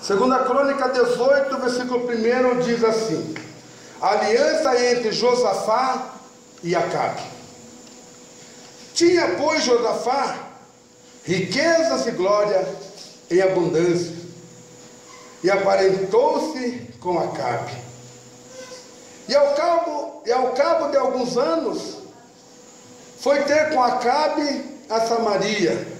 Segunda Crônica 18, versículo 1 diz assim: aliança entre Josafá e Acabe. Tinha, pois, Josafá riquezas e glória em abundância, e aparentou-se com Acabe. E ao cabo de alguns anos, foi ter com Acabe a Samaria.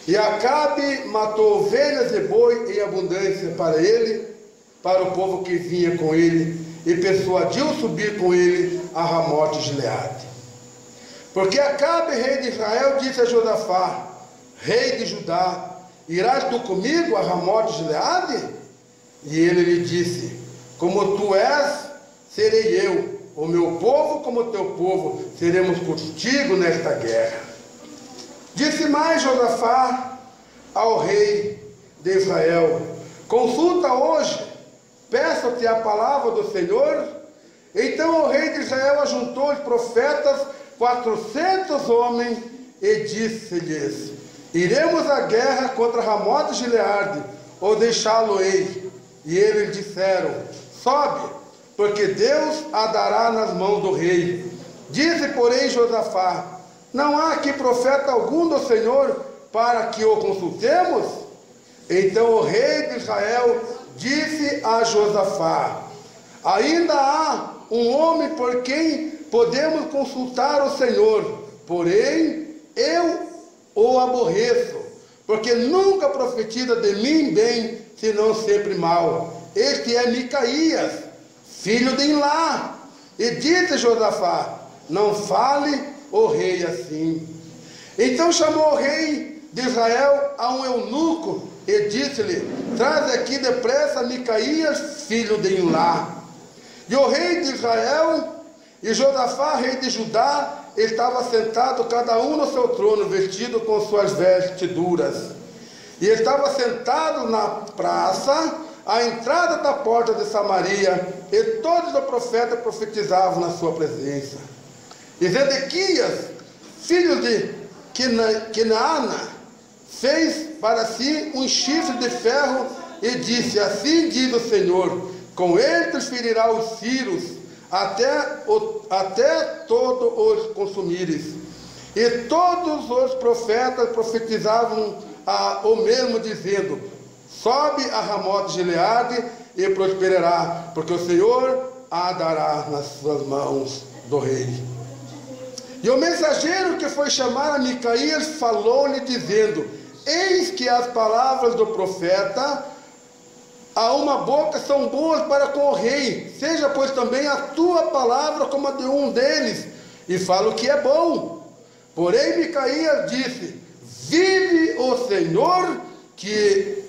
E Acabe matou ovelhas e boi em abundância para ele, para o povo que vinha com ele, e persuadiu subir com ele a Ramote de Gileade. Porque Acabe, rei de Israel, disse a Josafá, rei de Judá: irás tu comigo a Ramote de Gileade? E ele lhe disse: como tu és, serei eu, o meu povo como o teu povo, seremos contigo nesta guerra. Disse mais Josafá ao rei de Israel: consulta hoje, peço-te a palavra do Senhor. Então o rei de Israel ajuntou os profetas, 400 homens, e disse-lhes: iremos à guerra contra Ramote de Gileade, ou deixá-lo-ei? E eles disseram: sobe, porque Deus a dará nas mãos do rei. Disse, porém, Josafá: não há aqui profeta algum do Senhor para que o consultemos? Então o rei de Israel disse a Josafá: ainda há um homem por quem podemos consultar o Senhor, porém eu o aborreço, porque nunca profetiza de mim bem, senão sempre mal. Este é Micaías, filho de Imlá. E disse Josafá: não fale o rei assim. Então chamou o rei de Israel a um eunuco e disse-lhe: traz aqui depressa Micaías, filho de Imlá. E o rei de Israel e Josafá, rei de Judá, estava sentado cada um no seu trono, vestido com suas vestiduras. E estava sentado na praça, à entrada da porta de Samaria, e todos os profetas profetizavam na sua presença. E Zedequias, filho de Kenaana, fez para si um chifre de ferro e disse: assim diz o Senhor, com ele ferirá os círios, até todos os consumires. E todos os profetas profetizavam o mesmo, dizendo: sobe a Ramote de Gileade e prosperará, porque o Senhor a dará nas suas mãos do rei. E o mensageiro que foi chamar a Micaías falou-lhe dizendo: eis que as palavras do profeta a uma boca são boas para com o rei, seja pois também a tua palavra como a de um deles, e fala o que é bom. Porém Micaías disse: vive o Senhor, que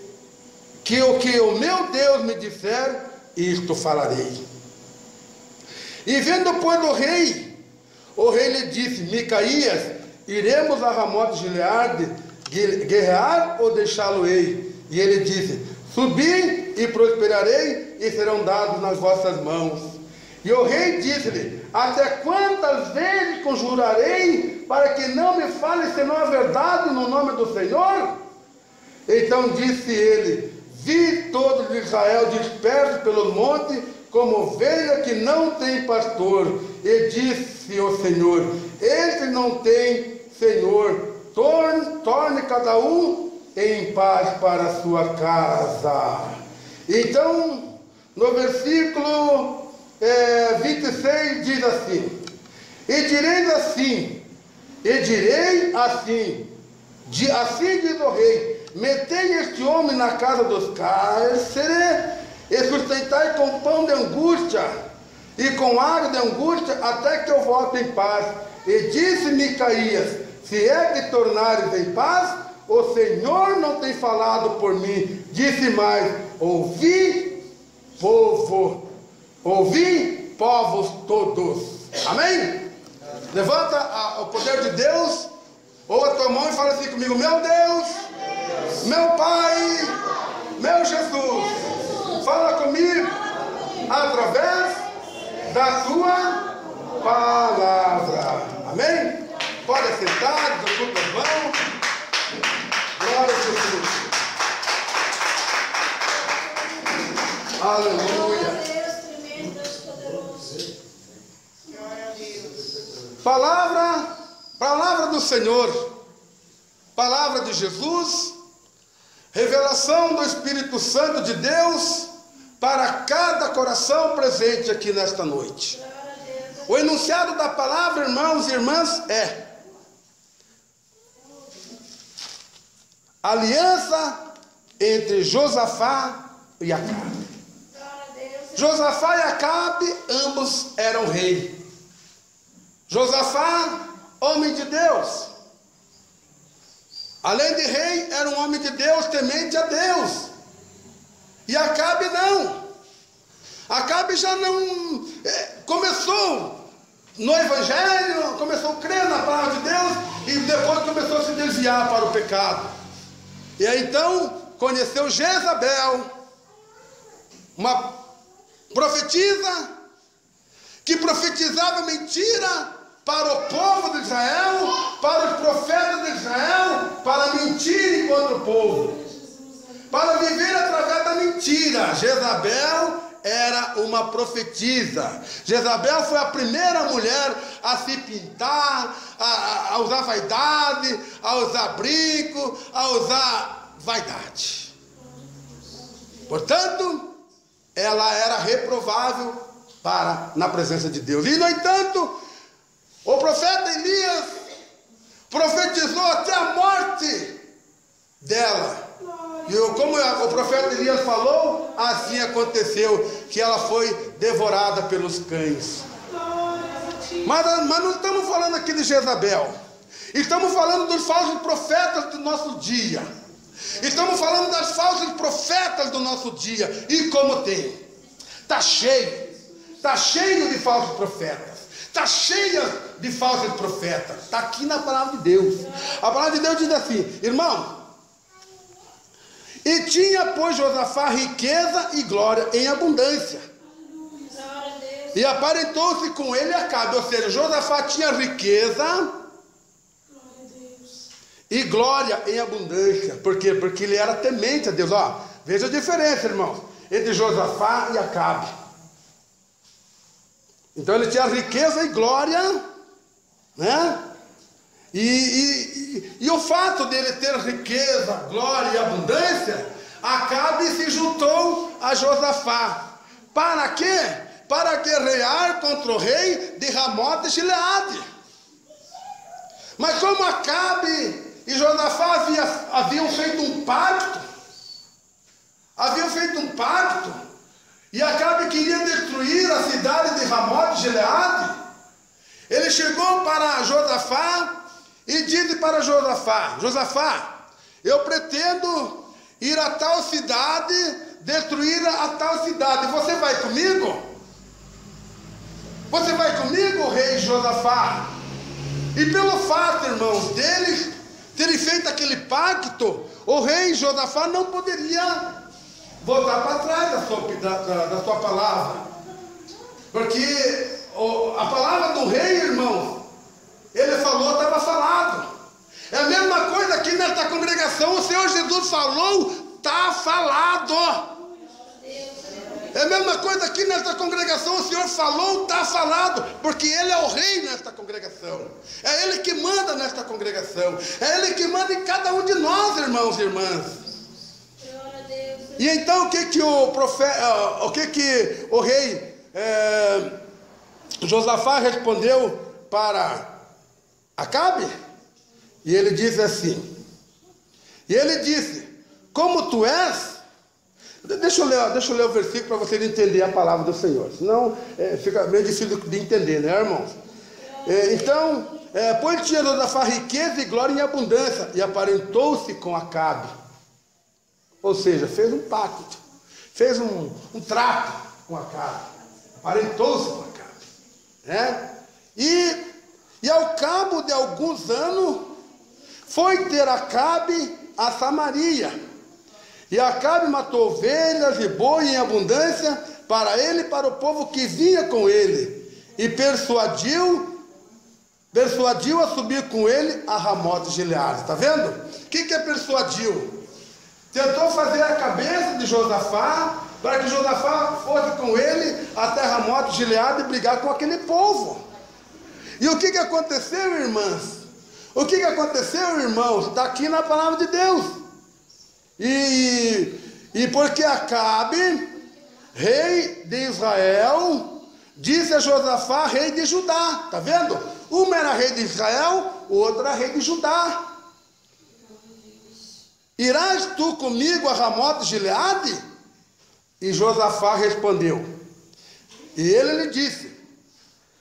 o que o meu Deus me disser, isto falarei. E vendo pois o rei lhe disse: Micaías, iremos a Ramote de Gileade guerrear ou deixá-lo-ei? E ele disse: subi e prosperarei, e serão dados nas vossas mãos. E o rei disse-lhe: até quantas vezes conjurarei para que não me fale senão a verdade no nome do Senhor? Então disse ele: vi todos de Israel dispersos pelo monte, como ovelha que não tem pastor. E disse o Senhor: este não tem Senhor, torne cada um em paz para a sua casa. Então, no versículo 26 diz assim: e direi assim, assim diz o rei: metei este homem na casa dos cárceres, e sustentai com pão de angústia, e com água de angústia, até que eu volte em paz. E disse Micaías: se é que tornares em paz, o Senhor não tem falado por mim. Disse mais: ouvi povos todos. Amém? Levanta o poder de Deus, ou a tua mão e fala assim comigo: meu Deus, meu Pai, meu Jesus, fala comigo através da tua palavra. Amém? Pode sentar, desculpa as mãos. Glória a Jesus. Aleluia. Deus, tremendo, Deus poderoso. Glória a Deus. Palavra do Senhor, palavra de Jesus, revelação do Espírito Santo de Deus para cada coração presente aqui nesta noite. O enunciado da palavra, irmãos e irmãs, é: aliança entre Josafá e Acabe. Josafá e Acabe, ambos eram reis. Josafá, homem de Deus, além de rei, era um homem de Deus, temente a Deus. E Acabe não. Acabe já não começou no evangelho, começou a crer na palavra de Deus e depois começou a se desviar para o pecado. E aí então conheceu Jezabel, uma profetisa que profetizava mentira para o povo de Israel, para os profetas de Israel, para mentir contra o povo, para viver através da mentira. Jezabel era uma profetisa. Jezabel foi a primeira mulher a se pintar, a usar vaidade, a usar brinco, a usar vaidade. Portanto, ela era reprovável na presença de Deus. E no entanto, o profeta Elias profetizou até a morte dela. E como o profeta Elias falou, assim aconteceu, que ela foi devorada pelos cães. Mas não estamos falando aqui de Jezabel. Estamos falando dos falsos profetas do nosso dia. Estamos falando das falsas profetas do nosso dia. E como tem? Está cheio de falsos profetas. Está cheia de falsos profetas. Está aqui na palavra de Deus. A palavra de Deus diz assim, irmão: e tinha, pois, Josafá riqueza e glória em abundância, e aparentou-se com ele Acabe. Ou seja, Josafá tinha riqueza e glória em abundância. Por quê? Porque ele era temente a Deus. Veja a diferença, irmãos, entre Josafá e Acabe. Então ele tinha riqueza e glória, né? E o fato dele ter riqueza, glória e abundância, Acabe se juntou a Josafá. Para quê? Para guerrear contra o rei de Ramote Gileade. Mas como Acabe e Josafá haviam feito um pacto, e Acabe queria destruir a cidade de Ramote Gileade, ele chegou para Josafá e disse para Josafá: Josafá, eu pretendo ir a tal cidade, destruir a tal cidade. Você vai comigo? Você vai comigo, rei Josafá? E pelo fato, irmãos, deles terem feito aquele pacto, o rei Josafá não poderia voltar para trás da sua palavra. Porque a palavra do rei, irmãos, ele falou, estava falado. É a mesma coisa aqui nesta congregação. O Senhor Jesus falou, está falado. É a mesma coisa aqui nesta congregação. O Senhor falou, está falado. Porque Ele é o rei nesta congregação. É Ele que manda nesta congregação. É Ele que manda em cada um de nós, irmãos e irmãs. E então o que o rei Josafá respondeu para Acabe? E ele disse assim, como tu és, deixa eu ler o versículo para vocês entenderem a palavra do Senhor, senão fica meio difícil de entender, né, irmãos? Pois tinha Josafá riqueza e glória em abundância, e aparentou-se com Acabe. Ou seja, fez um pacto, fez um trato com Acabe, aparentou-se com Acabe, né? E ao cabo de alguns anos, foi ter Acabe a Samaria. E Acabe matou ovelhas e boi em abundância para ele e para o povo que vinha com ele. E persuadiu a subir com ele a Ramote Gileade. Está vendo? O que é persuadiu? Tentou fazer a cabeça de Josafá para que Josafá fosse com ele até Ramote de Gileade e brigar com aquele povo. E o que aconteceu, irmãs? O que aconteceu, irmãos? Está aqui na palavra de Deus. E porque Acabe, rei de Israel, disse a Josafá, rei de Judá. Está vendo? Uma era rei de Israel, o outro era rei de Judá. Irás tu comigo a Ramote de Gileade? E Josafá respondeu. E ele lhe disse: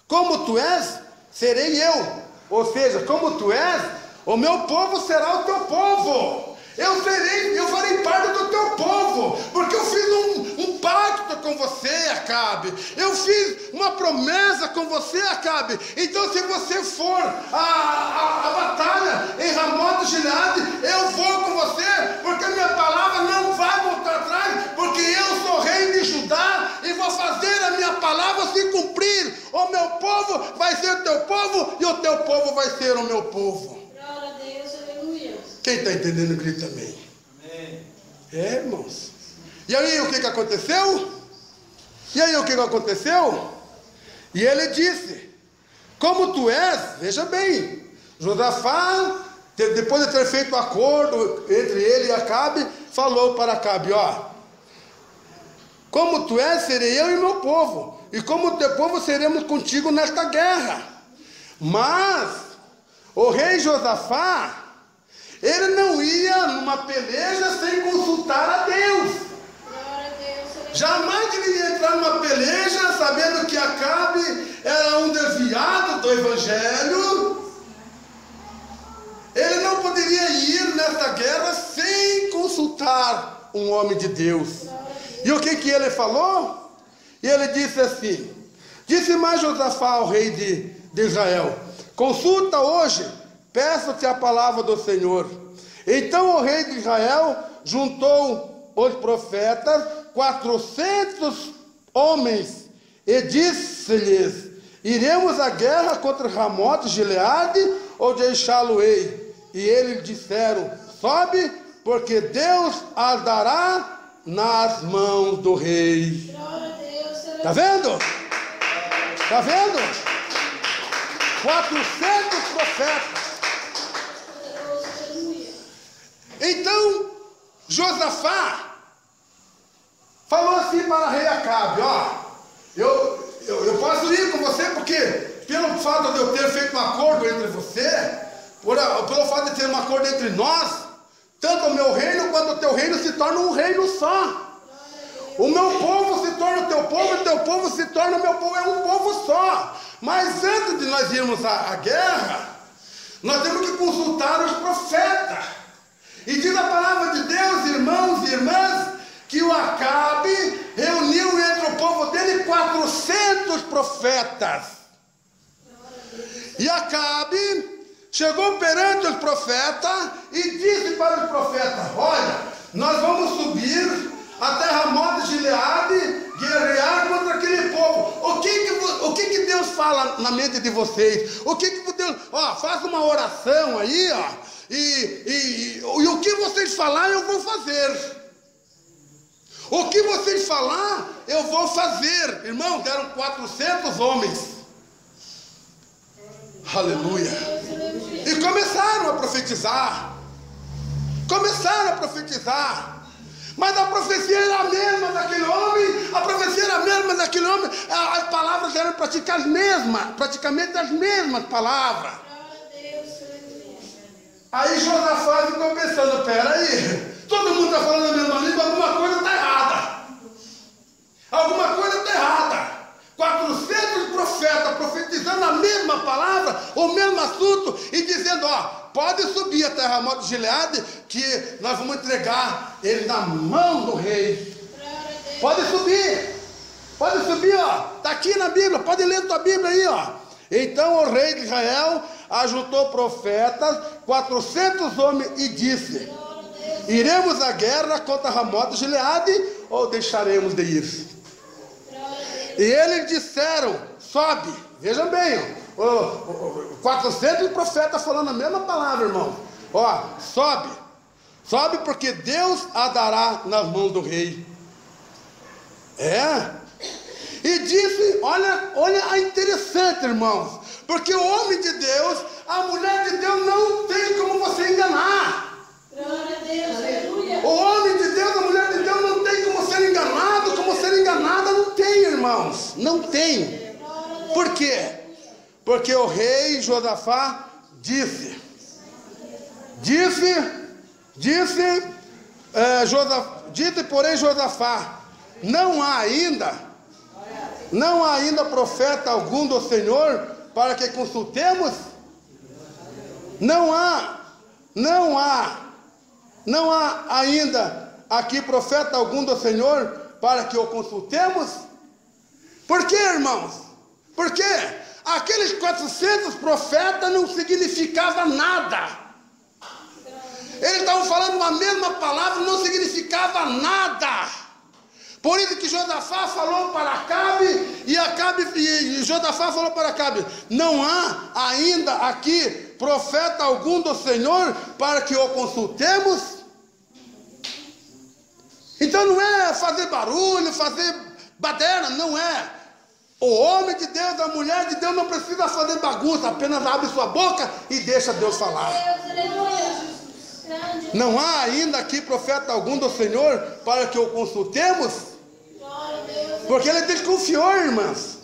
como tu és, serei eu. Ou seja, como tu és, o meu povo será o teu povo. Eu farei parte do teu povo, porque eu fiz um pacto com você, Acabe. Eu fiz uma promessa com você, Acabe. Então, se você for a batalha em Ramote de Gileade, eu vou com você, porque a minha palavra não vai voltar atrás, porque eu sou rei de Judá e vou fazer a minha palavra se cumprir. O meu povo vai ser o teu povo e o teu povo vai ser o meu povo. Glória a Deus, aleluia. Quem está entendendo, grita amém. Amém. É, irmãos. E aí, o que aconteceu? E ele disse: como tu és, veja bem, Josafá, depois de ter feito um acordo entre ele e Acabe, falou para Acabe: ó, como tu és, serei eu e meu povo, e como o teu povo seremos contigo nesta guerra. Mas o rei Josafá, ele não ia numa peleja sem consultar a Deus. Glória a Deus, Jamais ele ia entrar numa peleja sabendo que Acabe era um desviado do evangelho. Ele não poderia ir nessa guerra sem consultar um homem de Deus. E o que ele falou? E ele disse assim: disse mais Josafá ao rei de Israel: consulta hoje, peço-te a palavra do Senhor. Então o rei de Israel juntou os profetas, 400 homens, e disse-lhes: iremos à guerra contra Ramote de Gileade ou deixá-lo-ei? E eles disseram: sobe, porque Deus as dará nas mãos do rei. glória a Deus, Está vendo? Está vendo? 400 profetas. poderoso, aleluia. Então Josafá falou assim para o rei Acabe: ó, eu posso ir com você, porque pelo fato de eu ter feito um acordo entre você, pelo fato de ter um acordo entre nós, tanto o meu reino quanto o teu reino se torna um reino só. O meu povo se torna o teu povo, e o teu povo se torna o meu povo, é um povo só. Mas antes de nós irmos à guerra, nós temos que consultar os profetas. E diz a palavra de Deus, irmãos e irmãs, que o Acabe reuniu entre o povo dele 400 profetas. E Acabe chegou perante os profetas e disse para os profetas: olha, nós vamos subir até Ramote de Gileade, guerrear contra aquele povo. O que Deus fala na mente de vocês? O que Deus... ó, faça uma oração aí, ó, e o que vocês falar eu vou fazer. O que vocês falar eu vou fazer. Irmão, deram 400 homens. Aleluia. E começaram a profetizar. Mas a profecia era a mesma daquele homem, as palavras eram praticamente as mesmas palavras. Glória a Deus, aleluia. Aí Josafá ficou pensando: peraí, todo mundo está falando a mesma língua, alguma coisa está errada. 400 profetas profetizando a mesma palavra, o mesmo assunto, e dizendo: ó, pode subir até Ramote de Gileade, que nós vamos entregar ele na mão do rei. Glória a Deus. Pode subir, ó, está aqui na Bíblia, pode ler tua Bíblia aí, ó. Então o rei de Israel ajuntou profetas, 400 homens, e disse: iremos à guerra contra Ramote de Gileade ou deixaremos de ir? E eles disseram: sobe. Vejam bem, ó, 400 profetas falando a mesma palavra, irmão. Ó, sobe, porque Deus a dará nas mãos do rei. E disse, olha a interessante, irmãos, porque o homem de Deus, a mulher de Deus não tem como você enganar. Glória a Deus, aleluia. O homem de Deus, a mulher de Deus não tem como ser enganado, como ser enganada, não tem, irmãos, não tem. Por quê? Porque o rei Josafá disse, porém Josafá, não há ainda profeta algum do Senhor para que consultemos? Não há ainda aqui profeta algum do Senhor para que o consultemos? Por quê, irmãos? Por quê? Aqueles 400 profetas não significavam nada. Eles estavam falando a mesma palavra, não significava nada. Por isso que Josafá falou para Acabe, e Josafá falou para Acabe, não há ainda aqui profeta algum do Senhor para que o consultemos? Então não é fazer barulho, fazer baderna, não é. O homem de Deus, a mulher de Deus não precisa fazer bagunça, apenas abre sua boca e deixa Deus falar. Não há ainda aqui profeta algum do Senhor para que o consultemos? Porque ele desconfiou, irmãs.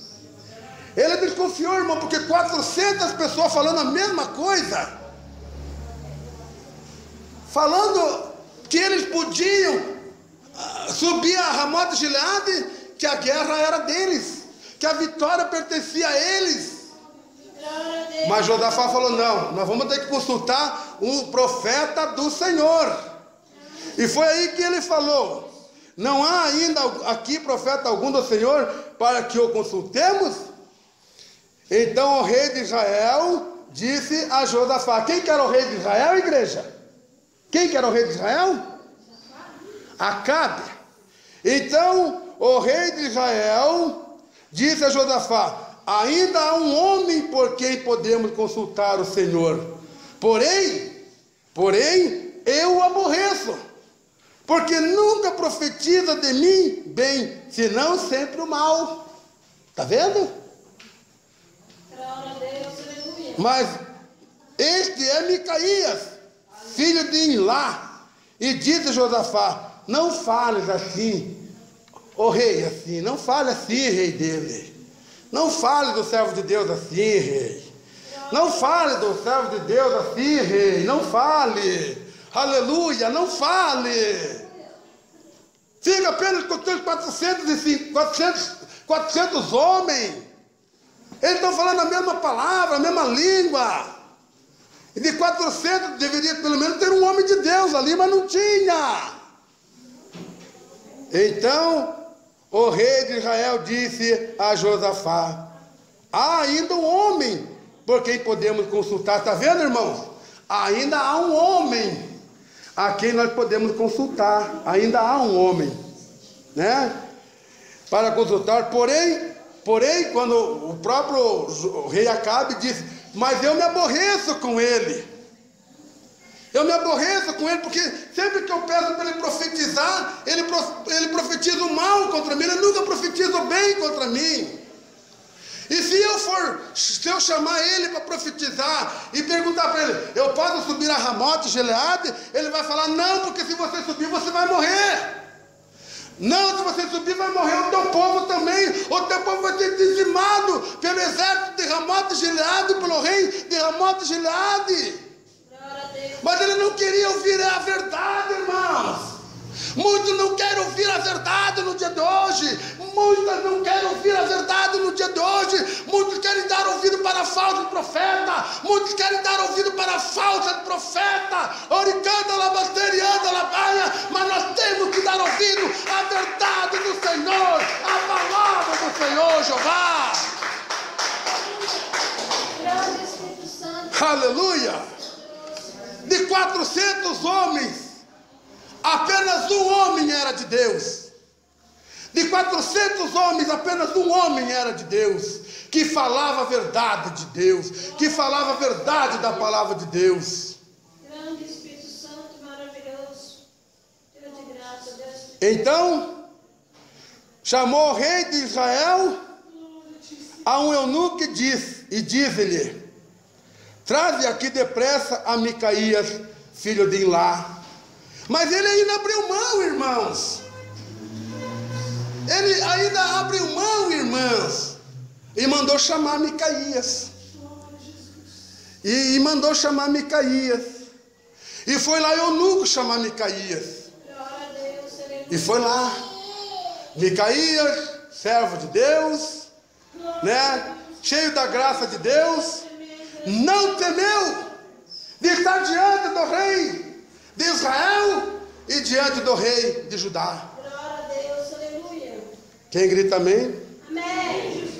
Ele desconfiou, irmão, porque 400 pessoas falando a mesma coisa. Falando que eles podiam subir a Ramote Gileade, que a guerra era deles, que a vitória pertencia a eles. Mas Josafá falou, não, nós vamos ter que consultar um profeta do Senhor. E foi aí que ele falou, não há ainda aqui profeta algum do Senhor para que o consultemos? Então o rei de Israel disse a Josafá, quem que era o rei de Israel, igreja? Quem que era o rei de Israel? Acabe. Então o rei de Israel disse a Josafá, ainda há um homem por quem podemos consultar o Senhor. Porém, eu o aborreço, porque nunca profetiza de mim bem, senão sempre o mal. Está vendo? Mas este é Micaías, filho de Imlá. E disse a Josafá, não fales assim, ó rei, assim, não fale assim, rei dele. Não fale do servo de Deus assim, rei. Não fale do servo de Deus assim, rei. Não fale. Aleluia, não fale. Fica apenas com os 400 homens. Eles estão falando a mesma palavra, a mesma língua. E de 400 deveria pelo menos ter um homem de Deus ali, mas não tinha. Então o rei de Israel disse a Josafá, há ainda um homem por quem podemos consultar. Está vendo, irmãos? Ainda há um homem a quem nós podemos consultar. Ainda há um homem, né? Para consultar. Porém, quando o próprio rei Acabe disse, mas eu me aborreço com ele. Eu me aborreço com ele, porque sempre que eu peço para ele profetizar, ele profetiza o mal contra mim, ele nunca profetiza o bem contra mim. E se eu chamar ele para profetizar e perguntar para ele, eu posso subir a Ramote Gileade? Ele vai falar, não, porque se você subir, você vai morrer. Não, se você subir, vai morrer o teu povo também. O teu povo vai ser dizimado pelo exército de Ramote Gileade, pelo rei de Ramote Gileade. Mas ele não queria ouvir a verdade, irmãos. Muitos não querem ouvir a verdade no dia de hoje. Muitas não querem ouvir a verdade no dia de hoje. Muitos querem dar ouvido para a falsa profeta. Muitos querem dar ouvido para a falsa profeta. Oricanda, labasterianda, labaia. Mas nós temos que dar ouvido à verdade do Senhor, à palavra do Senhor, Jeová. Aleluia. De 400 homens, apenas um homem era de Deus. De 400 homens, apenas um homem era de Deus, que falava a verdade de Deus, que falava a verdade da palavra de Deus. Grande Espírito Santo, maravilhoso, Deus de graça, Deus. Então, chamou o rei de Israel a um eunuco e disse-lhe: traze aqui depressa a Micaías, filho de Imlá. Mas ele ainda abriu mão, irmãos. Ele ainda abriu mão, irmãos, e mandou chamar Micaías. E mandou chamar Micaías. E foi lá eunuco chamar Micaías. E foi lá. Micaías, servo de Deus, né? Cheio da graça de Deus, não temeu de estar diante do rei de Israel e diante do rei de Judá. Quem grita amém? Amém.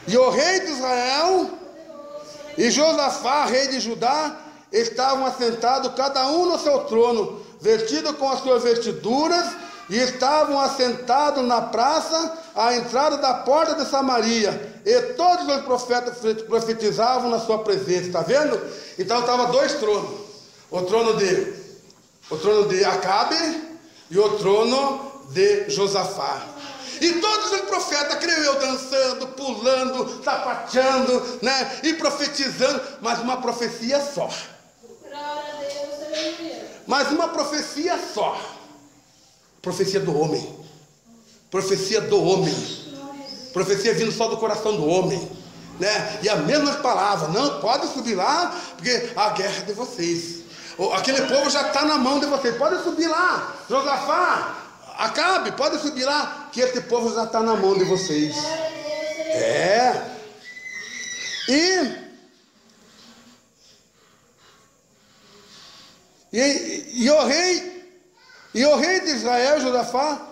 E o rei de Israel e Josafá, rei de Judá, estavam assentados, cada um no seu trono, vestido com as suas vestiduras, e estavam assentados na praça, à entrada da porta de Samaria, e todos os profetas profetizavam na sua presença. Está vendo? Então estava dois tronos, o trono de Acabe e o trono de Josafá. E todos os profetas, creio eu, dançando, pulando, sapateando, né? E profetizando, mas uma profecia só. Mas uma profecia só. Profecia do homem. Profecia do homem. Profecia vindo só do coração do homem, né? E a mesma palavra: não pode subir lá, porque a guerra é de vocês. Aquele povo já está na mão de vocês. Pode subir lá, Josafá, Acabe, pode subir lá, que esse povo já está na mão de vocês. E o rei de Israel, Josafá,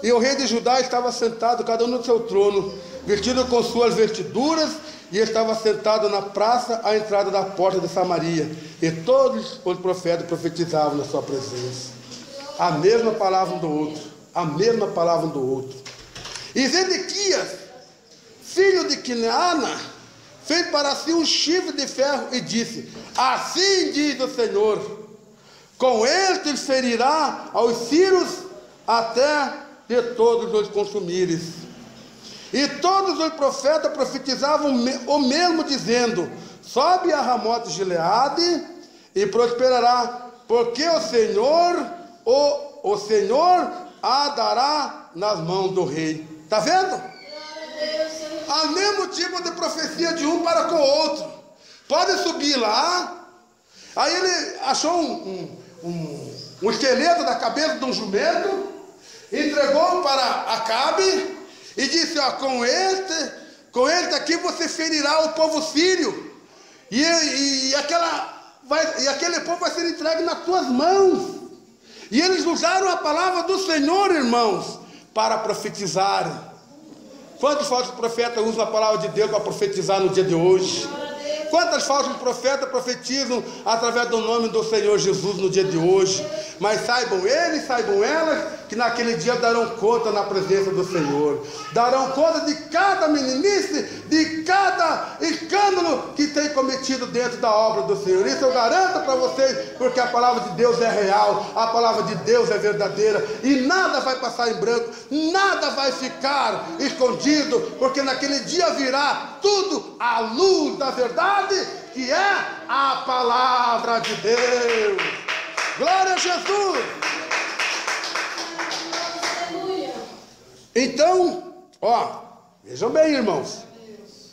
e o rei de Judá estava sentado, cada um no seu trono, vestido com suas vestiduras, e estava sentado na praça, à entrada da porta de Samaria. E todos os profetas profetizavam na sua presença. A mesma palavra um do outro. A mesma palavra um do outro. E Zedequias, filho de Quineana, fez para si um chifre de ferro e disse: assim diz o Senhor, com este ferirá aos sírios até de todos os consumires. E todos os profetas profetizavam o mesmo, dizendo: sobe a Ramote Gileade e prosperará, porque o Senhor a dará nas mãos do rei. Está vendo? Há mesmo tipo de profecia de um para com o outro. Pode subir lá. Aí ele achou um esqueleto da cabeça de um jumento, entregou para Acabe e disse: ó, com este aqui você ferirá o povo sírio, e aquele povo vai ser entregue nas tuas mãos. E eles usaram a palavra do Senhor, irmãos, para profetizarem. Quantos falsos profetas usam a palavra de Deus para profetizar no dia de hoje? Quantos falsos profetas profetizam através do nome do Senhor Jesus no dia de hoje? Mas saibam eles, saibam elas, que naquele dia darão conta na presença do Senhor. Darão conta de cada meninice, de cada escândalo que tem cometido dentro da obra do Senhor. Isso eu garanto para vocês, porque a palavra de Deus é real, a palavra de Deus é verdadeira, e nada vai passar em branco, nada vai ficar escondido, porque naquele dia virá tudo à luz da verdade, que é a palavra de Deus. Glória a Jesus. Então, vejam bem, irmãos,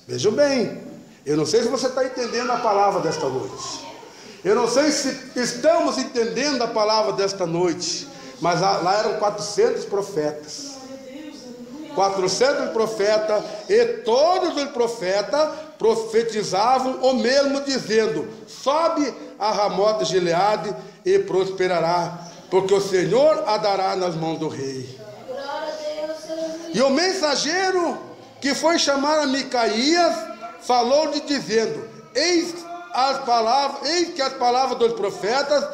vejam bem. Eu não sei se você está entendendo a palavra desta noite. Eu não sei se estamos entendendo a palavra desta noite, mas lá eram 400 profetas. 400 profetas, e todos os profetas profetizavam o mesmo, dizendo: sobe a Ramote Gileade e prosperará, porque o Senhor a dará nas mãos do rei. E o mensageiro que foi chamar a Micaías falou-lhe dizendo: eis que as palavras dos profetas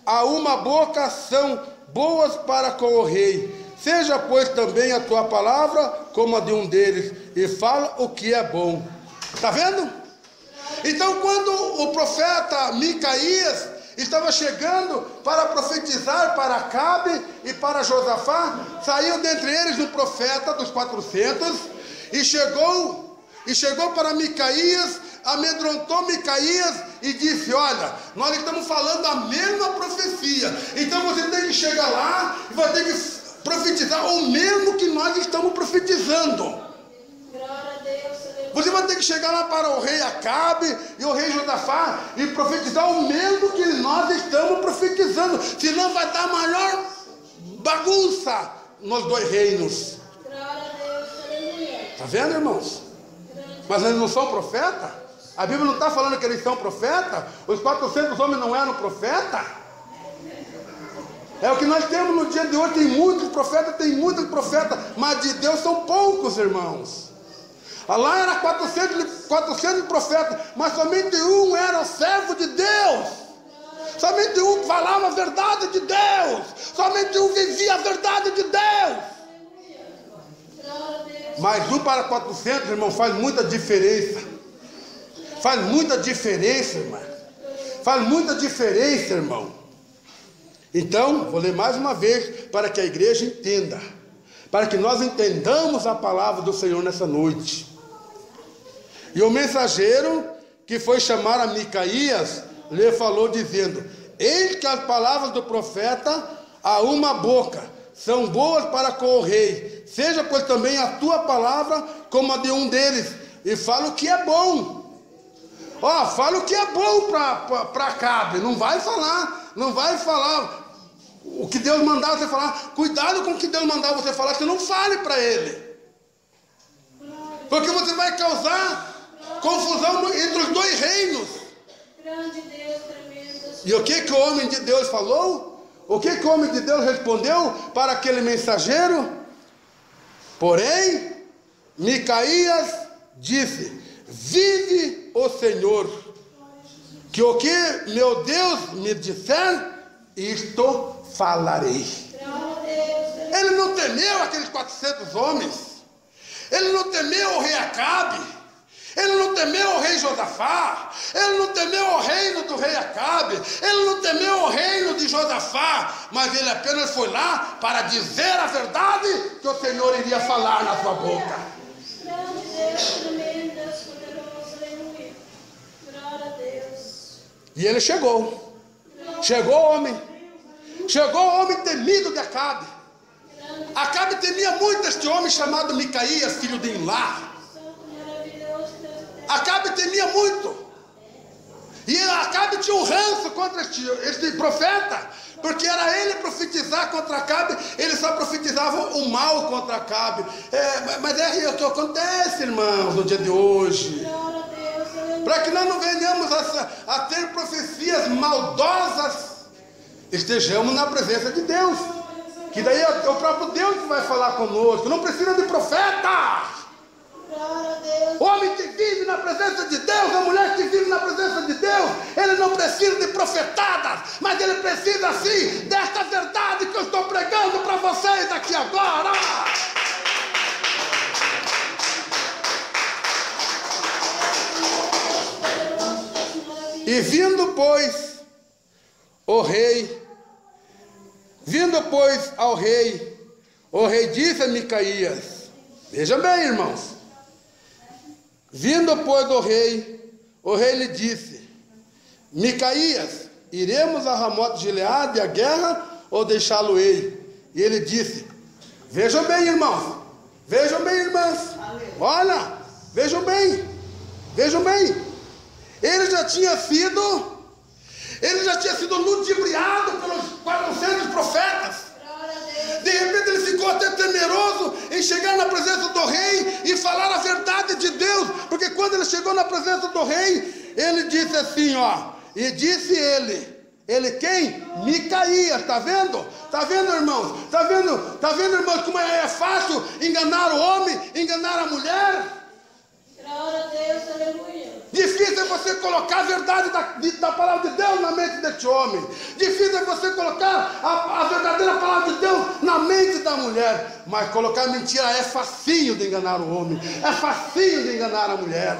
a uma boca são boas para com o rei. Seja, pois, também a tua palavra como a de um deles, e fala o que é bom. Está vendo? Então, quando o profeta Micaías estava chegando para profetizar para Acabe e para Josafá. Saiu dentre eles um profeta dos 400 e chegou para Micaías, amedrontou Micaías e disse: olha, nós estamos falando a mesma profecia, então você tem que chegar lá e vai ter que profetizar o mesmo que nós estamos profetizando. Você vai ter que chegar lá para o rei Acabe e o rei Josafá e profetizar o mesmo que nós estamos profetizando, senão vai dar maior bagunça nos dois reinos. Está vendo, irmãos? Mas eles não são profetas? A Bíblia não está falando que eles são profetas? Os 400 homens não eram profetas? É o que nós temos no dia de hoje. Tem muitos profetas, mas de Deus são poucos, irmãos. Lá era 400 profetas, mas somente um era o servo de Deus. Somente um falava a verdade de Deus. Somente um vivia a verdade de Deus. Mas um para 400, irmão, faz muita diferença. Faz muita diferença, irmão. Faz muita diferença, irmão. Então, vou ler mais uma vez para que a igreja entenda. Para que nós entendamos a palavra do Senhor nessa noite. E o mensageiro que foi chamar a Micaías lhe falou dizendo: eis que as palavras do profeta a uma boca são boas para com o rei. Seja pois também a tua palavra como a de um deles, e fala o que é bom. Fala o que é bom para Acabe. Não vai falar o que Deus mandar você falar. Cuidado com o que Deus mandar você falar, que não fale para ele, porque você vai causar confusão entre os dois reinos. E o que o homem de Deus falou? O que o homem de Deus respondeu para aquele mensageiro? Porém, Micaías disse: vive o Senhor, que o que meu Deus me disser, isto falarei. Ele não temeu aqueles 400 homens. Ele não temeu o rei Acabe. Ele não temeu o rei Josafá. Ele não temeu o reino do rei Acabe. Ele não temeu o reino de Josafá. Mas ele apenas foi lá para dizer a verdade que o Senhor iria falar na sua boca. E ele chegou. Chegou o homem temido de Acabe. Acabe temia muito este homem chamado Micaías, filho de Imlá. Acabe temia muito. E Acabe tinha um ranço contra este profeta, porque era ele profetizar contra Acabe. Ele só profetizava o mal contra Acabe. Mas é o que acontece, irmãos, no dia de hoje. Para que nós não venhamos a ter profecias maldosas, estejamos na presença de Deus, que daí é o próprio Deus que vai falar conosco. Não precisa de profeta. O homem que vive na presença de Deus, a mulher que vive na presença de Deus, ele não precisa de profetadas, mas ele precisa sim desta verdade que eu estou pregando para vocês aqui agora. E vindo pois ao rei, o rei disse a Micaías: veja bem, irmãos. Vindo pois do rei, o rei lhe disse: Micaías, iremos a Ramote de Gileade à guerra ou deixá-lo-ei? E ele disse: vejam bem, irmãos, vejam bem, irmãs, olha, vejam bem, ele já tinha sido ludibriado pelos 400 profetas. De repente ele ficou até temeroso em chegar na presença do rei e falar a verdade de Deus, porque quando ele chegou na presença do rei, ele disse assim, e disse ele quem? Micaías. Está vendo? Está vendo, irmãos? Está vendo, irmãos, como é fácil enganar o homem, enganar a mulher? Glória a Deus, aleluia. Difícil é você colocar a verdade da palavra de Deus na mente deste homem. Difícil é você colocar a verdadeira palavra de Deus na mente da mulher. Mas colocar mentira é facinho de enganar o homem. É facinho de enganar a mulher.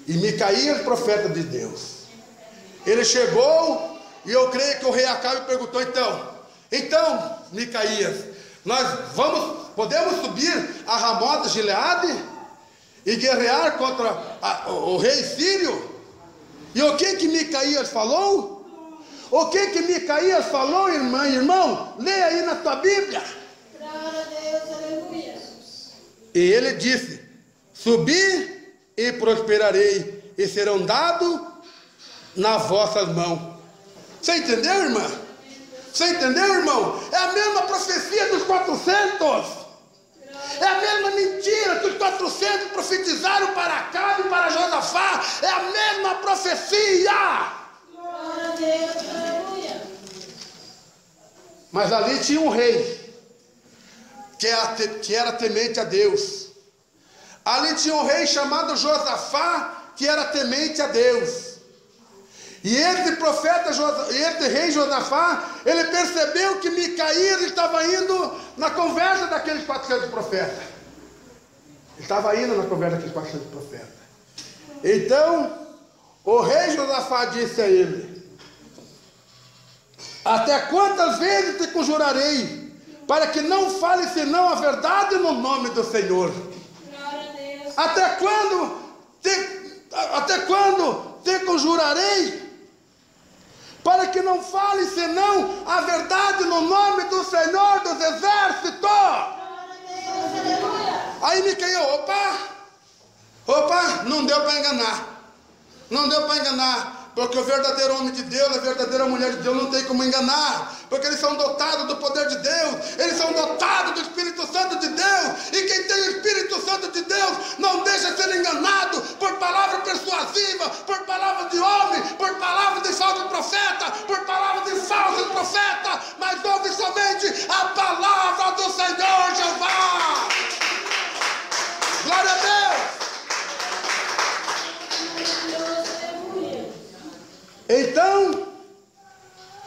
E Micaías, profeta de Deus, Ele chegou e eu creio que o rei Acabe perguntou: então, Micaías, nós podemos subir a Ramota de Gileade e guerrear contra o rei sírio? E o que Micaías falou? O que Micaías falou, irmã e irmão? Leia aí na tua Bíblia. Glória a Deus, aleluia. E ele disse: subi e prosperarei, e serão dados nas vossas mãos. Você entendeu, irmã? Você entendeu, irmão? É a mesma profecia dos 400. É a mesma mentira que os 400 profetizaram para Acabe e para Josafá. É a mesma profecia. Glória a Deus, aleluia. Mas ali tinha um rei que era temente a Deus. Ali tinha um rei chamado Josafá, que era temente a Deus. E esse rei Josafá, ele percebeu que Micaías estava indo na conversa daqueles 400 profetas. Ele estava indo na conversa daqueles 400 profetas. Então, o rei Josafá disse a ele: até quantas vezes te conjurarei, para que não fale senão a verdade no nome do Senhor? Glória a Deus. Até quando te conjurarei, para que não fale senão a verdade no nome do Senhor dos Exércitos? Glória a Deus, aleluia. Aí Micaías: opa, não deu para enganar. Não deu para enganar, porque o verdadeiro homem de Deus, a verdadeira mulher de Deus não tem como enganar, porque eles são dotados do poder de Deus, eles são dotados do Espírito Santo de Deus, e quem tem o Espírito Santo de Deus não deixa ser enganado por palavra persuasiva, por palavra de homem, por palavra de falso profeta, por palavra de falso profeta, mas ouve somente a palavra do Senhor Jeová. Glória a Deus. Então,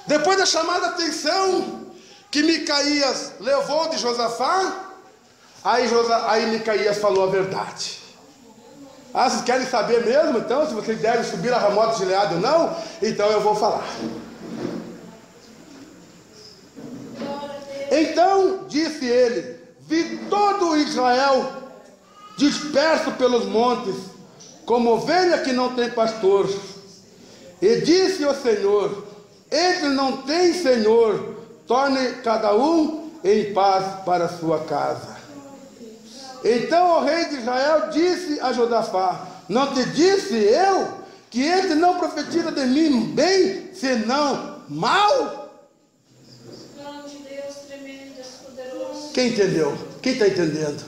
depois da chamada atenção que Micaías levou de Josafá, aí Micaías falou a verdade. Vocês querem saber mesmo, então, se vocês devem subir a Ramota de Gileade ou não? Então eu vou falar. Então disse ele: vi todo Israel disperso pelos montes, como ovelha que não tem pastor. E disse o Senhor: ele não tem senhor, torne cada um em paz para a sua casa. Então o rei de Israel disse a Josafá: não te disse eu que ele não profetiza de mim bem, senão mal? Plano de Deus tremendo, Deus poderoso. Quem entendeu? Quem está entendendo?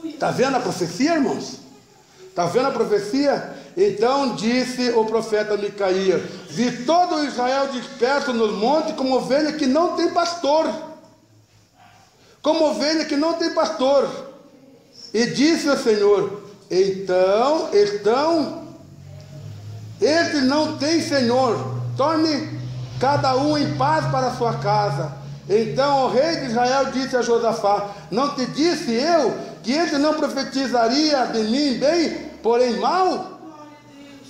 Está vendo a profecia, irmãos? Está vendo a profecia? Então disse o profeta Micaías: vi todo Israel disperso nos montes, como ovelha que não tem pastor. Como ovelha que não tem pastor. E disse o Senhor: então, eles não têm senhor, torne cada um em paz para a sua casa. Então o rei de Israel disse a Josafá: não te disse eu que ele não profetizaria de mim bem, porém mal?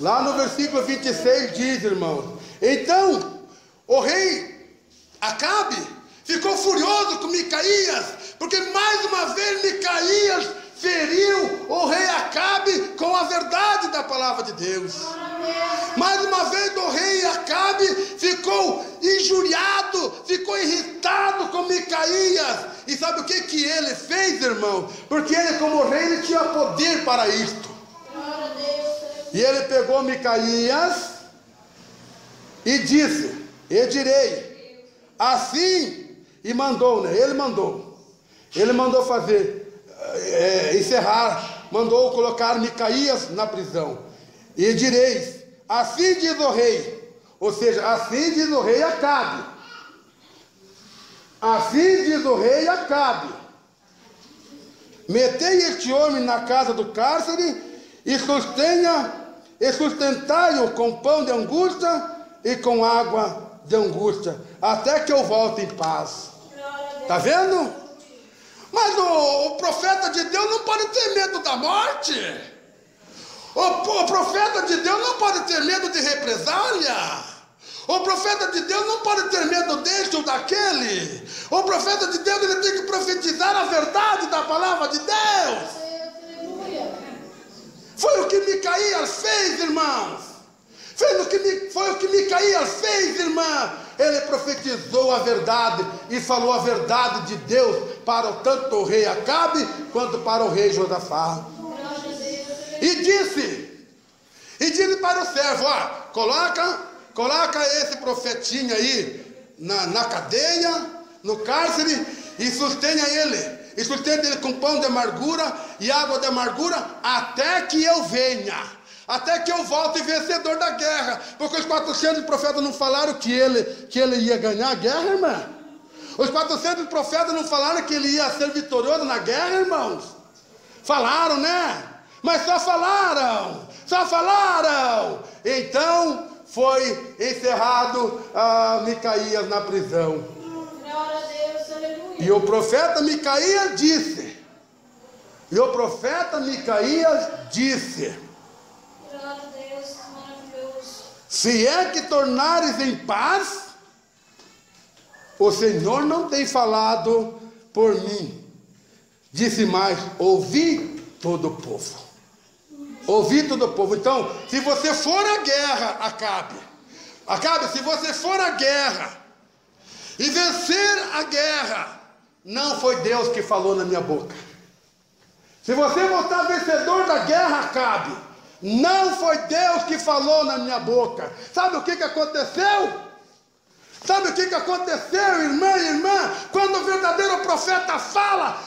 Lá no versículo 26 diz, irmãos: então o rei Acabe ficou furioso com Micaías, porque mais uma vez Micaías feriu o rei Acabe com a verdade da palavra de Deus. Mais uma vez o rei Acabe ficou injuriado, ficou irritado com Micaías. E sabe o que ele fez, irmão? Porque ele, como rei, ele tinha poder para isto. E ele pegou Micaías e disse: e direi assim, e mandou, né? Ele mandou fazer, encerrar, mandou colocar Micaías na prisão. E direis: assim diz o rei, ou seja, assim diz o rei Acabe. Assim diz o rei Acabe: metei este homem na casa do cárcere e sustentai-o com pão de angústia e com água de angústia, até que eu volte em paz. Está vendo? Mas o profeta de Deus não pode ter medo da morte. O profeta de Deus não pode ter medo de represália. O profeta de Deus não pode ter medo deste ou daquele. O profeta de Deus, ele tem que profetizar a verdade da palavra de Deus. Foi o que Micaías fez, irmãos. Foi o que Micaías fez, irmã. Ele profetizou a verdade e falou a verdade de Deus para tanto o rei Acabe quanto para o rei Josafá. E disse para o servo: coloca esse profetinho aí na cadeia, no cárcere, e sustenha ele. E sustenta ele com pão de amargura e água de amargura, até que eu venha, até que eu volte vencedor da guerra. Porque os 400 profetas não falaram que ele ia ganhar a guerra, irmã? Os 400 profetas não falaram que ele ia ser vitorioso na guerra, irmãos? Falaram, né? Mas só falaram. Então foi encerrado Micaías na prisão. Glória a Deus, aleluia. E o profeta Micaías disse, Glória a Deus, maravilhoso. se é que tornares em paz, o Senhor não tem falado por mim. Disse mais: ouvi todo o povo. Ouvi todo o povo. Então, se você for à guerra, Acabe, se você for à guerra e vencer a guerra, não foi Deus que falou na minha boca. Se você voltar vencedor da guerra, Acabe, não foi Deus que falou na minha boca. Sabe o que aconteceu? Sabe o que aconteceu, irmã? Quando o verdadeiro profeta fala,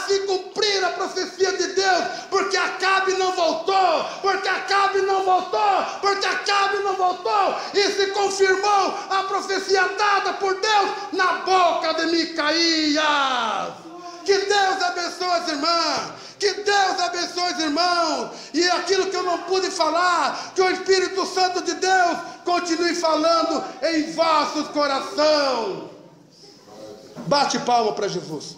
se cumprir a profecia de Deus, porque Acabe não voltou, e se confirmou a profecia dada por Deus na boca de Micaías. Que Deus abençoe as irmãs, que Deus abençoe os irmãos, e aquilo que eu não pude falar, que o Espírito Santo de Deus continue falando em vossos corações. Bate palma para Jesus.